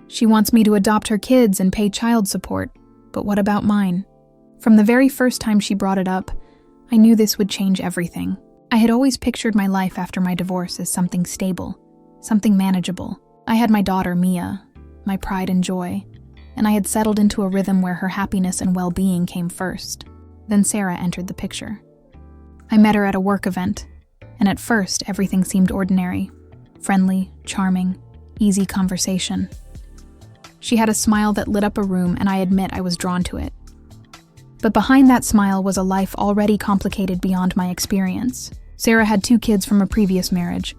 She wants me to adopt her kids and pay child support, but what about mine? From the very first time she brought it up, I knew this would change everything. I had always pictured my life after my divorce as something stable, something manageable. I had my daughter, Mia, my pride and joy, and I had settled into a rhythm where her happiness and well-being came first. Then Sarah entered the picture. I met her at a work event, and at first everything seemed ordinary, friendly, charming, easy conversation. She had a smile that lit up a room, and I admit I was drawn to it. But behind that smile was a life already complicated beyond my experience. Sarah had 2 kids from a previous marriage,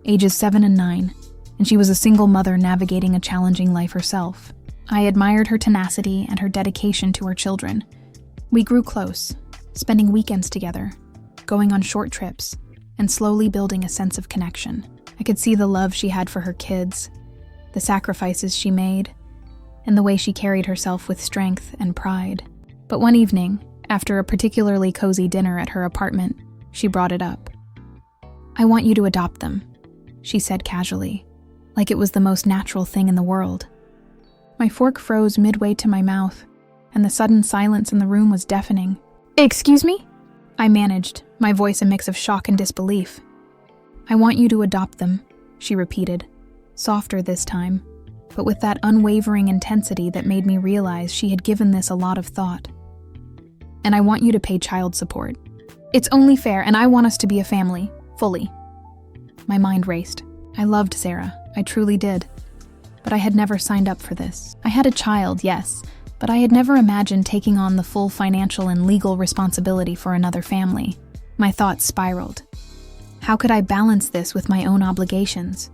ages 7 and 9, and she was a single mother navigating a challenging life herself. I admired her tenacity and her dedication to her children. We grew close, spending weekends together, going on short trips, and slowly building a sense of connection. I could see the love she had for her kids, the sacrifices she made, and the way she carried herself with strength and pride. But one evening, after a particularly cozy dinner at her apartment, she brought it up. "I want you to adopt them," she said casually, like it was the most natural thing in the world. My fork froze midway to my mouth, and the sudden silence in the room was deafening. "Excuse me?" I managed, my voice a mix of shock and disbelief. "I want you to adopt them," she repeated, softer this time, but with that unwavering intensity that made me realize she had given this a lot of thought. "And I want you to pay child support. It's only fair, and I want us to be a family, fully." My mind raced. I loved Sarah, I truly did. But I had never signed up for this. I had a child, yes, but I had never imagined taking on the full financial and legal responsibility for another family. My thoughts spiraled. How could I balance this with my own obligations?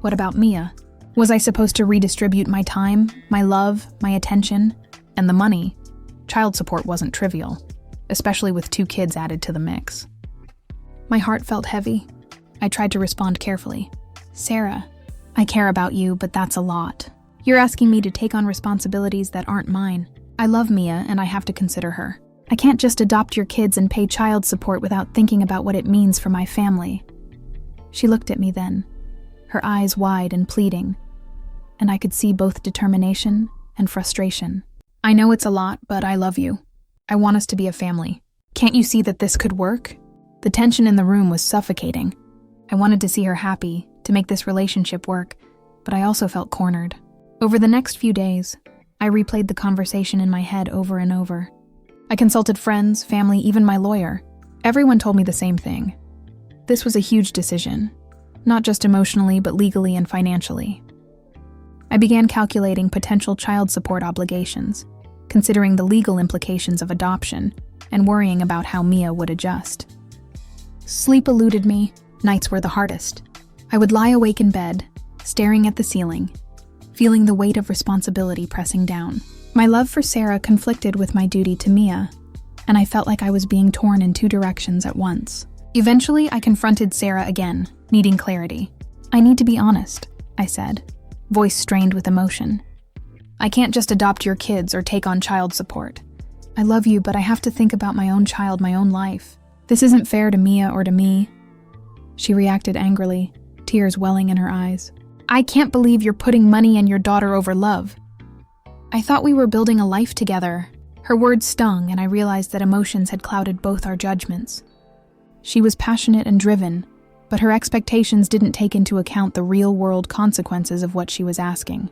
What about Mia? Was I supposed to redistribute my time, my love, my attention, and the money? Child support wasn't trivial, especially with 2 kids added to the mix. My heart felt heavy. I tried to respond carefully. "Sarah, I care about you, but that's a lot. You're asking me to take on responsibilities that aren't mine. I love Mia, and I have to consider her. I can't just adopt your kids and pay child support without thinking about what it means for my family." She looked at me then, her eyes wide and pleading, and I could see both determination and frustration. "I know it's a lot, but I love you. I want us to be a family. Can't you see that this could work?" The tension in the room was suffocating. I wanted to see her happy, to make this relationship work, but I also felt cornered. Over the next few days, I replayed the conversation in my head over and over. I consulted friends, family, even my lawyer. Everyone told me the same thing. This was a huge decision, not just emotionally, but legally and financially. I began calculating potential child support obligations, considering the legal implications of adoption, and worrying about how Mia would adjust. Sleep eluded me. Nights were the hardest. I would lie awake in bed, staring at the ceiling, feeling the weight of responsibility pressing down. My love for Sarah conflicted with my duty to Mia, and I felt like I was being torn in 2 directions at once. Eventually, I confronted Sarah again, needing clarity. "I need to be honest," I said, voice strained with emotion. "I can't just adopt your kids or take on child support. I love you, but I have to think about my own child, my own life. This isn't fair to Mia or to me." She reacted angrily, tears welling in her eyes. "I can't believe you're putting money and your daughter over love. I thought we were building a life together." Her words stung, and I realized that emotions had clouded both our judgments. She was passionate and driven, but her expectations didn't take into account the real-world consequences of what she was asking.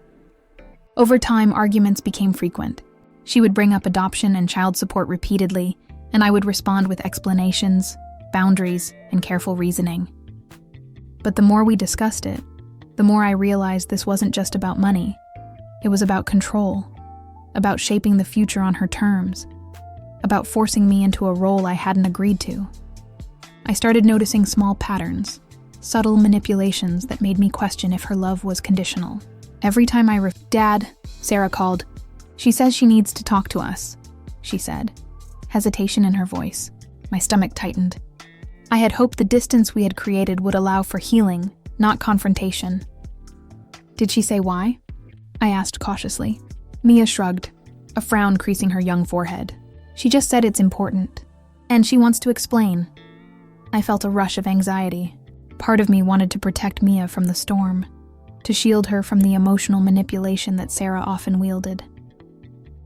Over time, arguments became frequent. She would bring up adoption and child support repeatedly, and I would respond with explanations, boundaries, and careful reasoning. But the more we discussed it, the more I realized this wasn't just about money. It was about control, about shaping the future on her terms, about forcing me into a role I hadn't agreed to. I started noticing small patterns, subtle manipulations that made me question if her love was conditional. Every time "Dad," Sarah called. "She says she needs to talk to us," she said, hesitation in her voice. My stomach tightened. I had hoped the distance we had created would allow for healing, not confrontation. "Did she say why?" I asked cautiously. Mia shrugged, a frown creasing her young forehead. "She just said it's important, and she wants to explain." I felt a rush of anxiety. Part of me wanted to protect Mia from the storm. to shield her from the emotional manipulation that Sarah often wielded.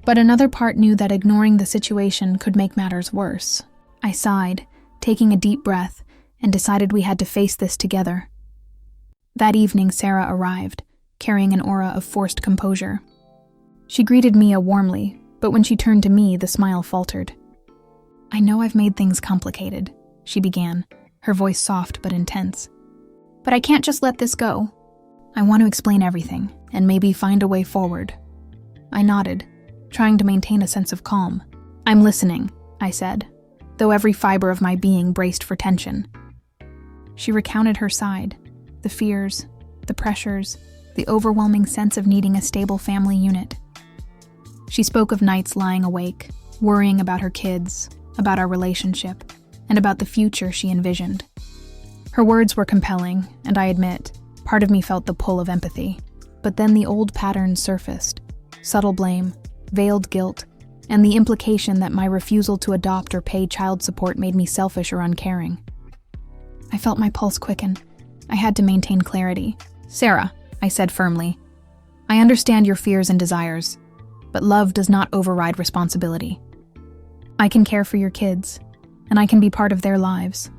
But another part knew that ignoring the situation could make matters worse. I sighed, taking a deep breath, and decided we had to face this together. That evening, Sarah arrived, carrying an aura of forced composure. She greeted Mia warmly, but when she turned to me, the smile faltered. "I know I've made things complicated," she began, her voice soft but intense. "But I can't just let this go. I want to explain everything, and maybe find a way forward." I nodded, trying to maintain a sense of calm. "I'm listening," I said, though every fiber of my being braced for tension. She recounted her side, the fears, the pressures, the overwhelming sense of needing a stable family unit. She spoke of nights lying awake, worrying about her kids, about our relationship, and about the future she envisioned. Her words were compelling, and I admit, part of me felt the pull of empathy. But then the old patterns surfaced: subtle blame, veiled guilt, and the implication that my refusal to adopt or pay child support made me selfish or uncaring. I felt my pulse quicken. I had to maintain clarity. "Sarah," I said firmly, "I understand your fears and desires, but love does not override responsibility. I can care for your kids, and I can be part of their lives,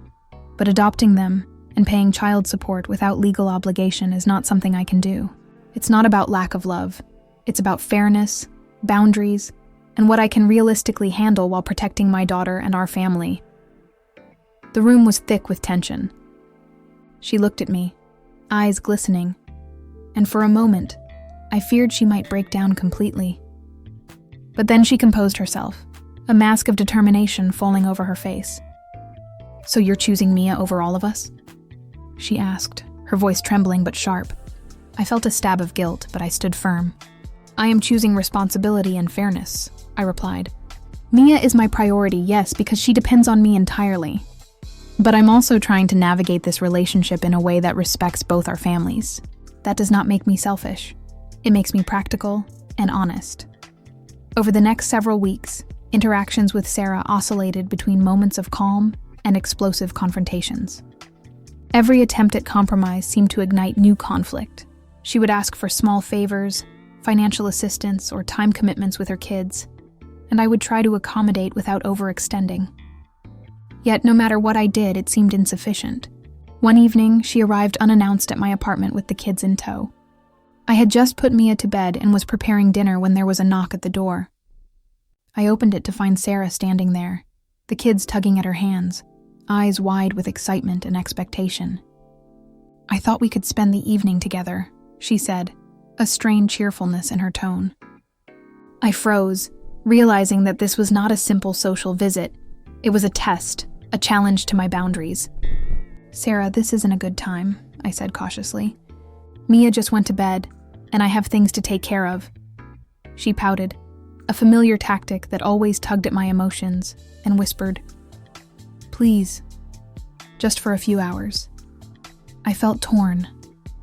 but adopting them and paying child support without legal obligation is not something I can do. It's not about lack of love. It's about fairness, boundaries, and what I can realistically handle while protecting my daughter and our family." The room was thick with tension. She looked at me, eyes glistening, and for a moment, I feared she might break down completely. But then she composed herself, a mask of determination falling over her face. "So you're choosing Mia over all of us?" she asked, her voice trembling but sharp. I felt a stab of guilt, but I stood firm. "I am choosing responsibility and fairness," I replied. "Mia is my priority, yes, because she depends on me entirely. But I'm also trying to navigate this relationship in a way that respects both our families. That does not make me selfish. It makes me practical and honest." Over the next several weeks, interactions with Sarah oscillated between moments of calm and explosive confrontations. Every attempt at compromise seemed to ignite new conflict. She would ask for small favors, financial assistance, or time commitments with her kids, and I would try to accommodate without overextending. Yet no matter what I did, it seemed insufficient. One evening, she arrived unannounced at my apartment with the kids in tow. I had just put Mia to bed and was preparing dinner when there was a knock at the door. I opened it to find Sarah standing there, the kids tugging at her hands, eyes wide with excitement and expectation. "I thought we could spend the evening together," she said, a strained cheerfulness in her tone. I froze, realizing that this was not a simple social visit. It was a test, a challenge to my boundaries. "Sarah, this isn't a good time," I said cautiously. "Mia just went to bed, and I have things to take care of." She pouted, a familiar tactic that always tugged at my emotions, and whispered, "Please, just for a few hours." I felt torn,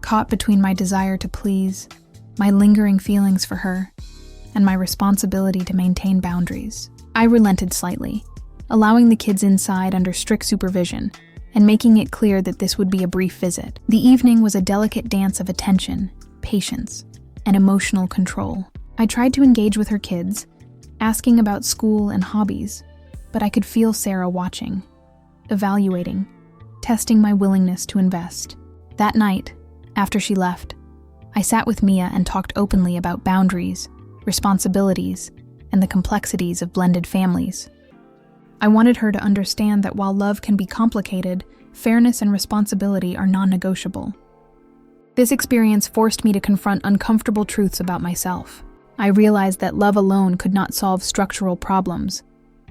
caught between my desire to please, my lingering feelings for her, and my responsibility to maintain boundaries. I relented slightly, allowing the kids inside under strict supervision, and making it clear that this would be a brief visit. The evening was a delicate dance of attention, patience, and emotional control. I tried to engage with her kids, asking about school and hobbies, but I could feel Sarah watching, evaluating, testing my willingness to invest. That night, after she left, I sat with Mia and talked openly about boundaries, responsibilities, and the complexities of blended families. I wanted her to understand that while love can be complicated, fairness and responsibility are non-negotiable. This experience forced me to confront uncomfortable truths about myself. I realized that love alone could not solve structural problems.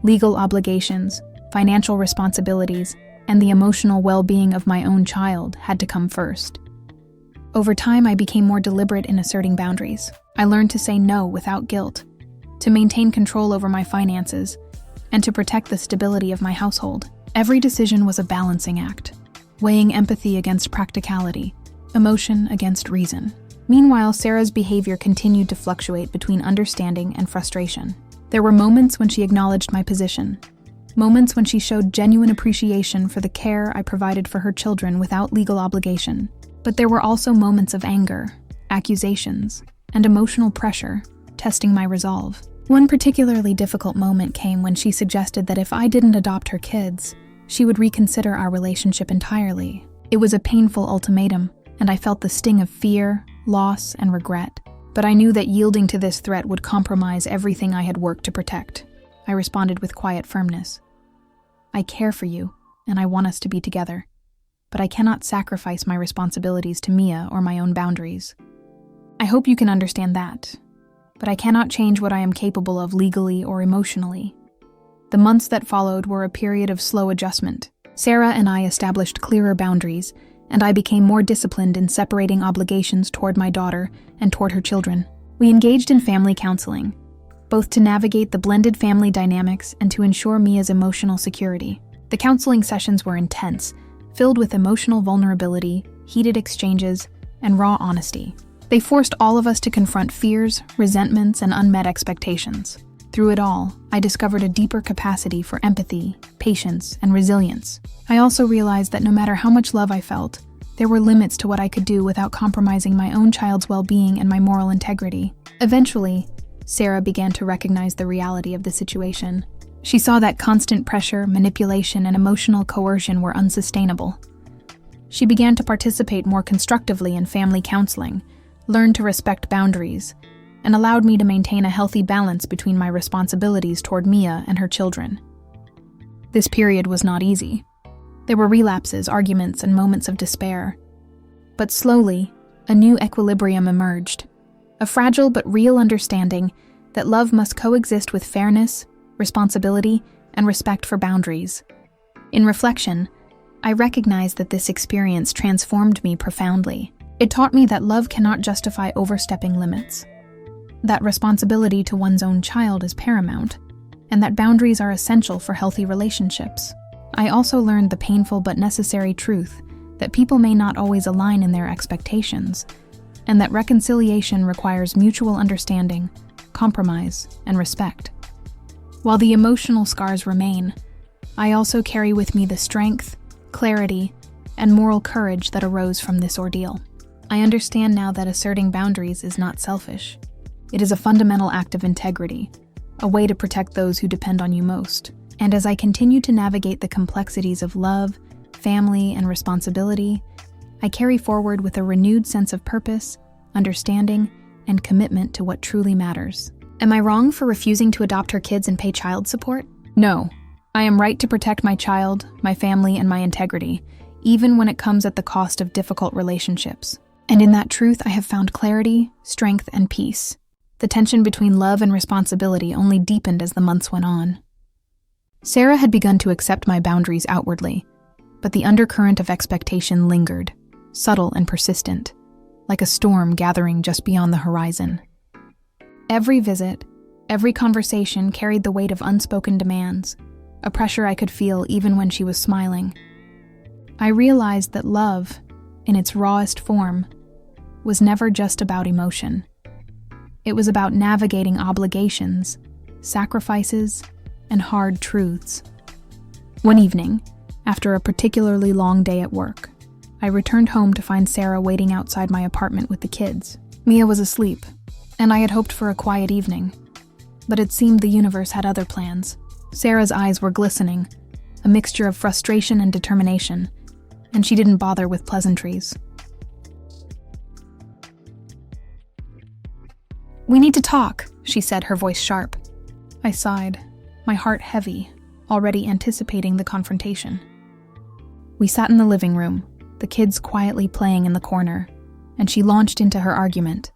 Legal obligations, financial responsibilities, and the emotional well-being of my own child had to come first. Over time, I became more deliberate in asserting boundaries. I learned to say no without guilt, to maintain control over my finances, and to protect the stability of my household. Every decision was a balancing act, weighing empathy against practicality, emotion against reason. Meanwhile, Sarah's behavior continued to fluctuate between understanding and frustration. There were moments when she acknowledged my position, moments when she showed genuine appreciation for the care I provided for her children without legal obligation. But there were also moments of anger, accusations, and emotional pressure, testing my resolve. One particularly difficult moment came when she suggested that if I didn't adopt her kids, she would reconsider our relationship entirely. It was a painful ultimatum, and I felt the sting of fear, loss, and regret. But I knew that yielding to this threat would compromise everything I had worked to protect. I responded with quiet firmness. I care for you, and I want us to be together. But I cannot sacrifice my responsibilities to Mia or my own boundaries. I hope you can understand that. But I cannot change what I am capable of legally or emotionally. The months that followed were a period of slow adjustment. Sarah and I established clearer boundaries, and I became more disciplined in separating obligations toward my daughter and toward her children. We engaged in family counseling, both to navigate the blended family dynamics and to ensure Mia's emotional security. The counseling sessions were intense, filled with emotional vulnerability, heated exchanges, and raw honesty. They forced all of us to confront fears, resentments, and unmet expectations. Through it all, I discovered a deeper capacity for empathy, patience, and resilience. I also realized that no matter how much love I felt, there were limits to what I could do without compromising my own child's well-being and my moral integrity. Eventually, Sarah began to recognize the reality of the situation. She saw that constant pressure, manipulation, and emotional coercion were unsustainable. She began to participate more constructively in family counseling, learned to respect boundaries, and allowed me to maintain a healthy balance between my responsibilities toward Mia and her children. This period was not easy. There were relapses, arguments, and moments of despair. But slowly, a new equilibrium emerged, a fragile but real understanding that love must coexist with fairness, responsibility, and respect for boundaries. In reflection, I recognized that this experience transformed me profoundly. It taught me that love cannot justify overstepping limits, that responsibility to one's own child is paramount, and that boundaries are essential for healthy relationships. I also learned the painful but necessary truth that people may not always align in their expectations, and that reconciliation requires mutual understanding, compromise, and respect. While the emotional scars remain, I also carry with me the strength, clarity, and moral courage that arose from this ordeal. I understand now that asserting boundaries is not selfish. It is a fundamental act of integrity, a way to protect those who depend on you most. And as I continue to navigate the complexities of love, family, and responsibility, I carry forward with a renewed sense of purpose, understanding, and commitment to what truly matters. Am I wrong for refusing to adopt her kids and pay child support? No. I am right to protect my child, my family, and my integrity, even when it comes at the cost of difficult relationships. And in that truth, I have found clarity, strength, and peace. The tension between love and responsibility only deepened as the months went on. Sarah had begun to accept my boundaries outwardly, but the undercurrent of expectation lingered, subtle and persistent, like a storm gathering just beyond the horizon. Every visit, every conversation carried the weight of unspoken demands, a pressure I could feel even when she was smiling. I realized that love, in its rawest form, was never just about emotion. It was about navigating obligations, sacrifices, and hard truths. One evening, after a particularly long day at work, I returned home to find Sarah waiting outside my apartment with the kids. Mia was asleep, and I had hoped for a quiet evening, but it seemed the universe had other plans. Sarah's eyes were glistening, a mixture of frustration and determination, and she didn't bother with pleasantries. "We need to talk," she said, her voice sharp. I sighed, my heart heavy, already anticipating the confrontation. We sat in the living room, the kids quietly playing in the corner, and she launched into her argument.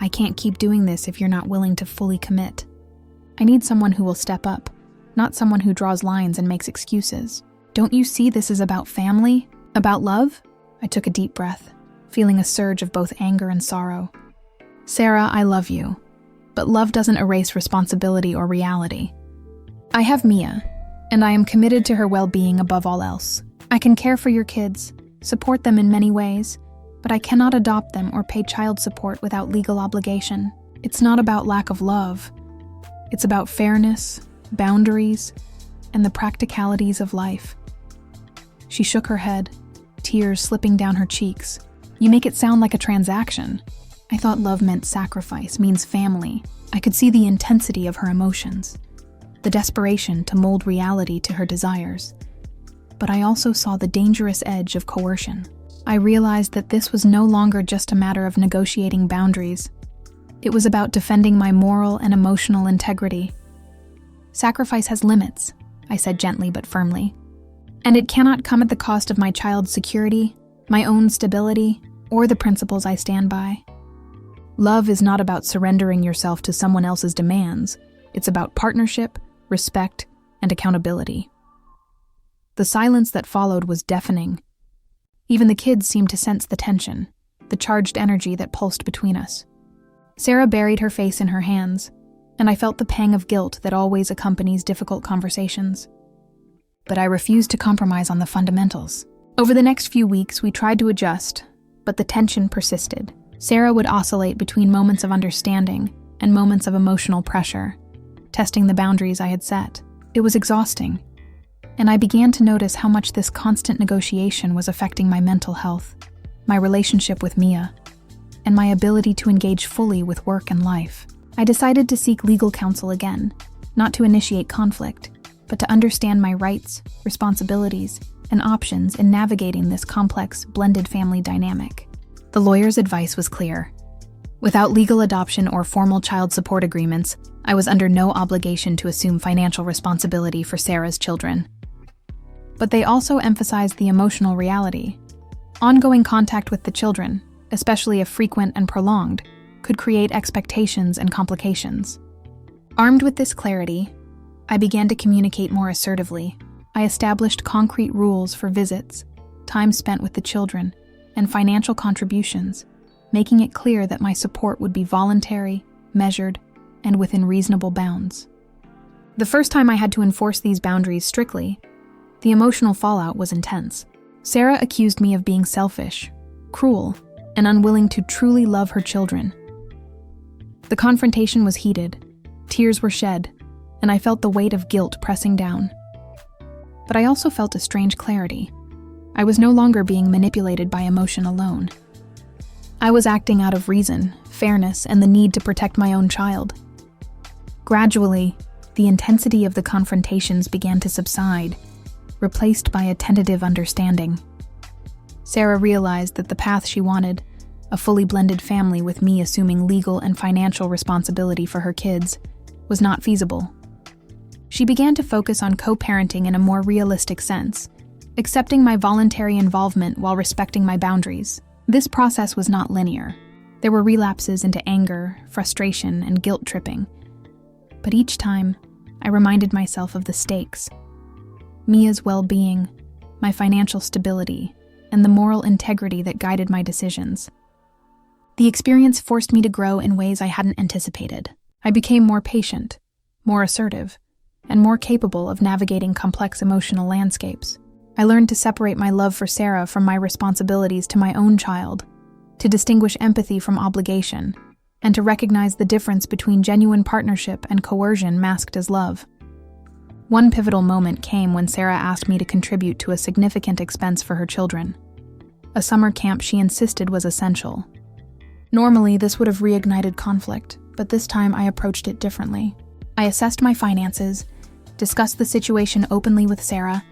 "I can't keep doing this if you're not willing to fully commit. I need someone who will step up, not someone who draws lines and makes excuses. Don't you see this is about family? About love?" I took a deep breath, feeling a surge of both anger and sorrow. "Sarah, I love you, but love doesn't erase responsibility or reality. I have Mia, and I am committed to her well-being above all else. I can care for your kids, support them in many ways, but I cannot adopt them or pay child support without legal obligation. It's not about lack of love. It's about fairness, boundaries, and the practicalities of life." She shook her head, tears slipping down her cheeks. "You make it sound like a transaction." I thought love meant sacrifice, means family. I could see the intensity of her emotions, the desperation to mold reality to her desires. But I also saw the dangerous edge of coercion. I realized that this was no longer just a matter of negotiating boundaries. It was about defending my moral and emotional integrity. "Sacrifice has limits," I said gently but firmly. "And it cannot come at the cost of my child's security, my own stability, or the principles I stand by. Love is not about surrendering yourself to someone else's demands. It's about partnership, respect, and accountability." The silence that followed was deafening. Even the kids seemed to sense the tension, the charged energy that pulsed between us. Sarah buried her face in her hands, and I felt the pang of guilt that always accompanies difficult conversations. But I refused to compromise on the fundamentals. Over the next few weeks, we tried to adjust, but the tension persisted. Sarah would oscillate between moments of understanding and moments of emotional pressure, testing the boundaries I had set. It was exhausting, and I began to notice how much this constant negotiation was affecting my mental health, my relationship with Mia, and my ability to engage fully with work and life. I decided to seek legal counsel again, not to initiate conflict, but to understand my rights, responsibilities, and options in navigating this complex, blended family dynamic. The lawyer's advice was clear. Without legal adoption or formal child support agreements, I was under no obligation to assume financial responsibility for Sarah's children. But they also emphasized the emotional reality. Ongoing contact with the children, especially if frequent and prolonged, could create expectations and complications. Armed with this clarity, I began to communicate more assertively. I established concrete rules for visits, time spent with the children, and financial contributions, making it clear that my support would be voluntary, measured, and within reasonable bounds. The first time I had to enforce these boundaries strictly, the emotional fallout was intense. Sarah accused me of being selfish, cruel, and unwilling to truly love her children. The confrontation was heated, tears were shed, and I felt the weight of guilt pressing down. But I also felt a strange clarity. I was no longer being manipulated by emotion alone. I was acting out of reason, fairness, and the need to protect my own child. Gradually, the intensity of the confrontations began to subside, replaced by a tentative understanding. Sarah realized that the path she wanted, a fully blended family with me assuming legal and financial responsibility for her kids, was not feasible. She began to focus on co-parenting in a more realistic sense, accepting my voluntary involvement while respecting my boundaries. This process was not linear. There were relapses into anger, frustration, and guilt tripping. But each time, I reminded myself of the stakes. Mia's well-being, my financial stability, and the moral integrity that guided my decisions. The experience forced me to grow in ways I hadn't anticipated. I became more patient, more assertive, and more capable of navigating complex emotional landscapes. I learned to separate my love for Sarah from my responsibilities to my own child, to distinguish empathy from obligation, and to recognize the difference between genuine partnership and coercion masked as love. One pivotal moment came when Sarah asked me to contribute to a significant expense for her children. A summer camp she insisted was essential. Normally, this would have reignited conflict, but this time I approached it differently. I assessed my finances, discussed the situation openly with Sarah,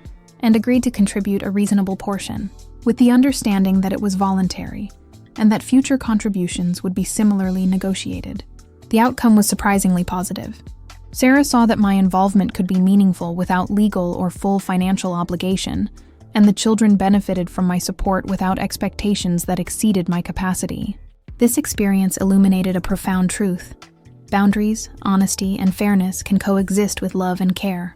and agreed to contribute a reasonable portion, with the understanding that it was voluntary, and that future contributions would be similarly negotiated. The outcome was surprisingly positive. Sarah saw that my involvement could be meaningful without legal or full financial obligation, and the children benefited from my support without expectations that exceeded my capacity. This experience illuminated a profound truth. Boundaries, honesty, and fairness can coexist with love and care.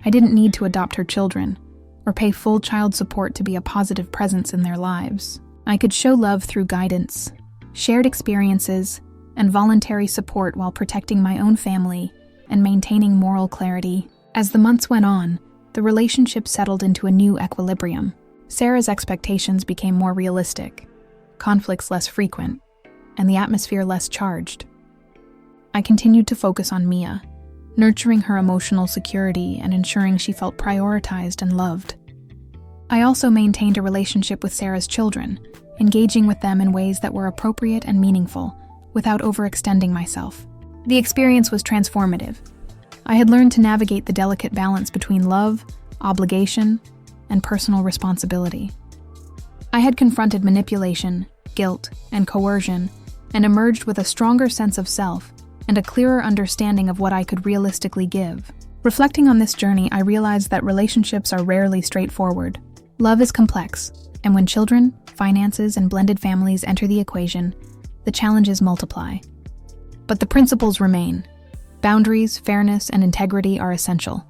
I didn't need to adopt her children, or pay full child support to be a positive presence in their lives. I could show love through guidance, shared experiences, and voluntary support while protecting my own family and maintaining moral clarity. As the months went on, the relationship settled into a new equilibrium. Sarah's expectations became more realistic, conflicts less frequent, and the atmosphere less charged. I continued to focus on Mia, nurturing her emotional security and ensuring she felt prioritized and loved. I also maintained a relationship with Sarah's children, engaging with them in ways that were appropriate and meaningful, without overextending myself. The experience was transformative. I had learned to navigate the delicate balance between love, obligation, and personal responsibility. I had confronted manipulation, guilt, and coercion, and emerged with a stronger sense of self and a clearer understanding of what I could realistically give. Reflecting on this journey, I realized that relationships are rarely straightforward. Love is complex, and when children, finances, and blended families enter the equation, the challenges multiply. But the principles remain. Boundaries, fairness, and integrity are essential.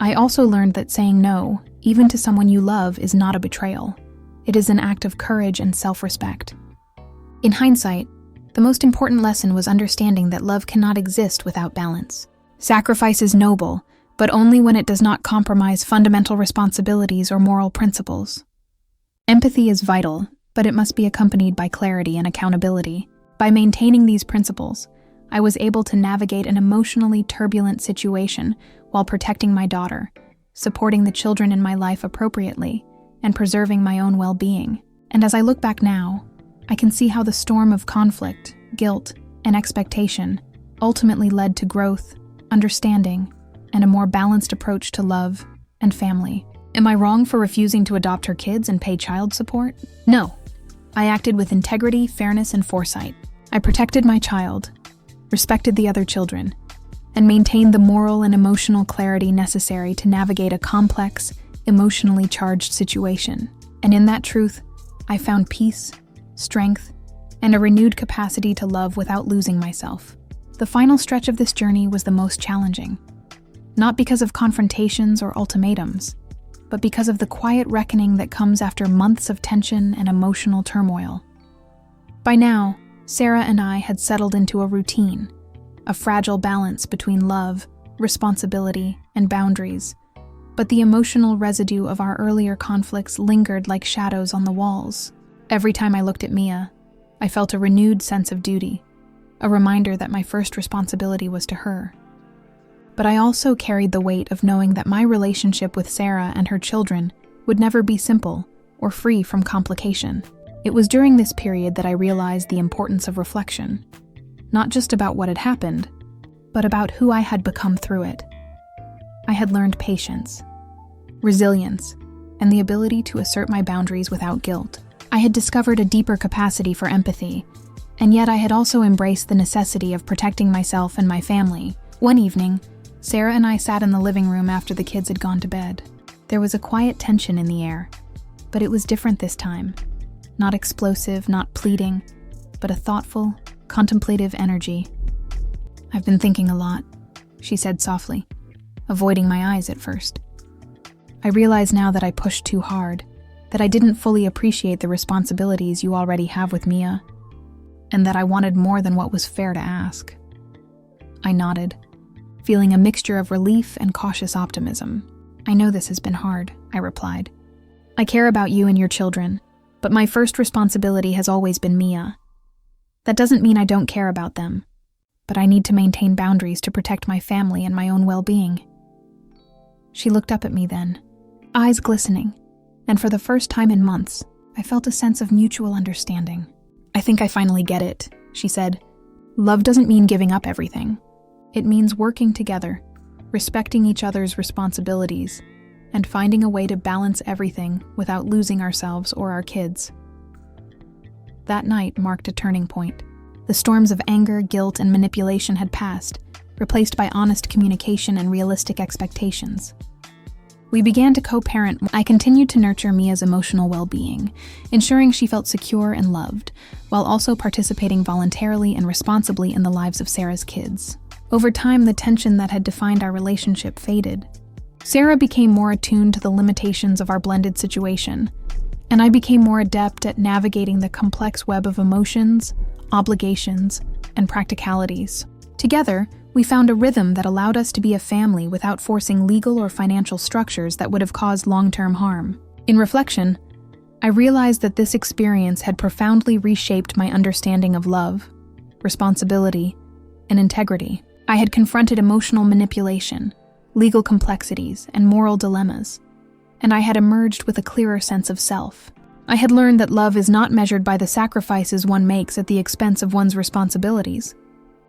I also learned that saying no, even to someone you love, is not a betrayal. It is an act of courage and self-respect. In hindsight, the most important lesson was understanding that love cannot exist without balance. Sacrifice is noble, but only when it does not compromise fundamental responsibilities or moral principles. Empathy is vital, but it must be accompanied by clarity and accountability. By maintaining these principles, I was able to navigate an emotionally turbulent situation while protecting my daughter, supporting the children in my life appropriately, and preserving my own well-being. And as I look back now, I can see how the storm of conflict, guilt, and expectation ultimately led to growth, understanding, and a more balanced approach to love and family. Am I wrong for refusing to adopt her kids and pay child support? No. I acted with integrity, fairness, and foresight. I protected my child, respected the other children, and maintained the moral and emotional clarity necessary to navigate a complex, emotionally charged situation. And in that truth, I found peace, strength, and a renewed capacity to love without losing myself. The final stretch of this journey was the most challenging, not because of confrontations or ultimatums, but because of the quiet reckoning that comes after months of tension and emotional turmoil. By now, Sarah and I had settled into a routine, a fragile balance between love, responsibility, and boundaries, but the emotional residue of our earlier conflicts lingered like shadows on the walls. Every time I looked at Mia, I felt a renewed sense of duty, a reminder that my first responsibility was to her. But I also carried the weight of knowing that my relationship with Sarah and her children would never be simple or free from complication. It was during this period that I realized the importance of reflection, not just about what had happened, but about who I had become through it. I had learned patience, resilience, and the ability to assert my boundaries without guilt. I had discovered a deeper capacity for empathy, and yet I had also embraced the necessity of protecting myself and my family. One evening, Sarah and I sat in the living room after the kids had gone to bed. There was a quiet tension in the air, but it was different this time. Not explosive, not pleading, but a thoughtful, contemplative energy. "I've been thinking a lot," she said softly, avoiding my eyes at first. "I realize now that I pushed too hard, that I didn't fully appreciate the responsibilities you already have with Mia, and that I wanted more than what was fair to ask." I nodded, feeling a mixture of relief and cautious optimism. "I know this has been hard," I replied. "I care about you and your children, but my first responsibility has always been Mia. That doesn't mean I don't care about them, but I need to maintain boundaries to protect my family and my own well-being." She looked up at me then, eyes glistening, and for the first time in months, I felt a sense of mutual understanding. "I think I finally get it," she said. "Love doesn't mean giving up everything. It means working together, respecting each other's responsibilities, and finding a way to balance everything without losing ourselves or our kids." That night marked a turning point. The storms of anger, guilt, and manipulation had passed, replaced by honest communication and realistic expectations. We began to co-parent. I continued to nurture Mia's emotional well-being, ensuring she felt secure and loved, while also participating voluntarily and responsibly in the lives of Sarah's kids. Over time, the tension that had defined our relationship faded. Sarah became more attuned to the limitations of our blended situation, and I became more adept at navigating the complex web of emotions, obligations, and practicalities. Together, we found a rhythm that allowed us to be a family without forcing legal or financial structures that would have caused long-term harm. In reflection, I realized that this experience had profoundly reshaped my understanding of love, responsibility, and integrity. I had confronted emotional manipulation, legal complexities, and moral dilemmas, and I had emerged with a clearer sense of self. I had learned that love is not measured by the sacrifices one makes at the expense of one's responsibilities,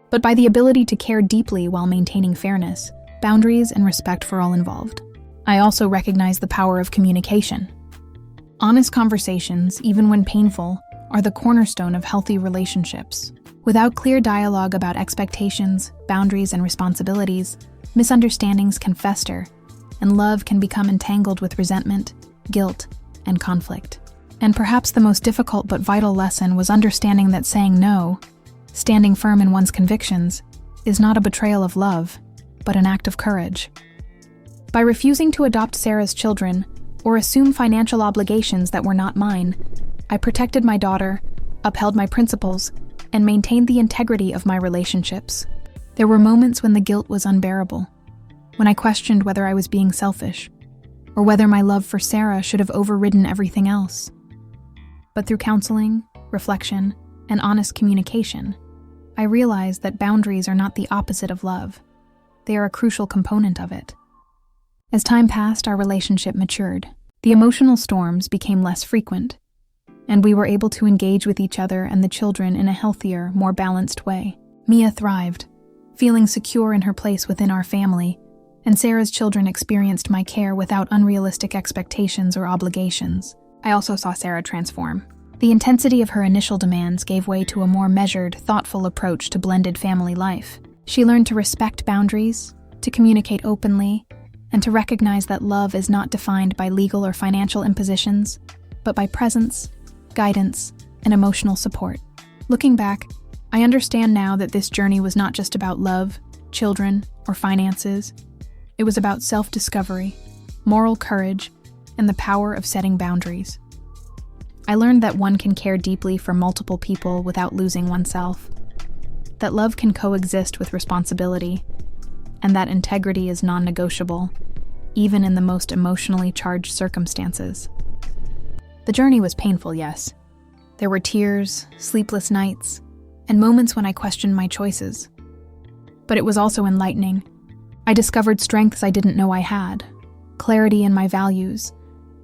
but by the ability to care deeply while maintaining fairness, boundaries, and respect for all involved. I also recognize the power of communication. Honest conversations, even when painful, are the cornerstone of healthy relationships. Without clear dialogue about expectations, boundaries, and responsibilities, misunderstandings can fester, and love can become entangled with resentment, guilt, and conflict. And perhaps the most difficult but vital lesson was understanding that saying no, standing firm in one's convictions, is not a betrayal of love, but an act of courage. By refusing to adopt Sarah's children or assume financial obligations that were not mine, I protected my daughter, upheld my principles, and maintained the integrity of my relationships. There were moments when the guilt was unbearable, when I questioned whether I was being selfish, or whether my love for Sarah should have overridden everything else. But through counseling, reflection, and honest communication, I realized that boundaries are not the opposite of love. They are a crucial component of it. As time passed, our relationship matured. The emotional storms became less frequent, and we were able to engage with each other and the children in a healthier, more balanced way. Mia thrived, feeling secure in her place within our family, and Sarah's children experienced my care without unrealistic expectations or obligations. I also saw Sarah transform. The intensity of her initial demands gave way to a more measured, thoughtful approach to blended family life. She learned to respect boundaries, to communicate openly, and to recognize that love is not defined by legal or financial impositions, but by presence, guidance, and emotional support. Looking back, I understand now that this journey was not just about love, children, or finances. It was about self-discovery, moral courage, and the power of setting boundaries. I learned that one can care deeply for multiple people without losing oneself, that love can coexist with responsibility, and that integrity is non-negotiable, even in the most emotionally charged circumstances. The journey was painful, yes. There were tears, sleepless nights, and moments when I questioned my choices. But it was also enlightening. I discovered strengths I didn't know I had, clarity in my values,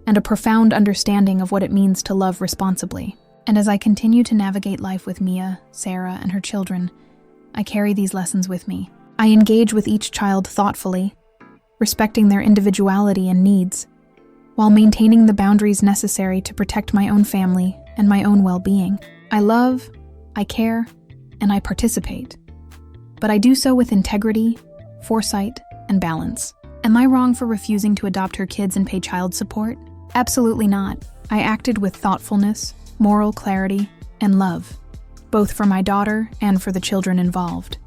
and a profound understanding of what it means to love responsibly. And as I continue to navigate life with Mia, Sarah, and her children, I carry these lessons with me. I engage with each child thoughtfully, respecting their individuality and needs, while maintaining the boundaries necessary to protect my own family and my own well-being. I love, I care, and I participate. But I do so with integrity, foresight, and balance. Am I wrong for refusing to adopt her kids and pay child support? Absolutely not. I acted with thoughtfulness, moral clarity, and love, both for my daughter and for the children involved.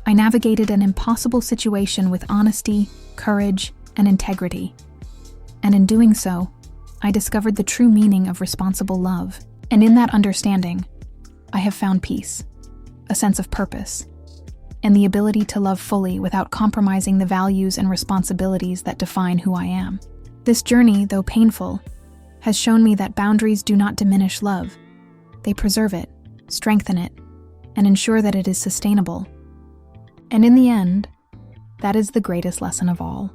I navigated an impossible situation with honesty, courage, and integrity. And in doing so, I discovered the true meaning of responsible love. And in that understanding, I have found peace, a sense of purpose, and the ability to love fully without compromising the values and responsibilities that define who I am. This journey, though painful, has shown me that boundaries do not diminish love. They preserve it, strengthen it, and ensure that it is sustainable. And in the end, that is the greatest lesson of all.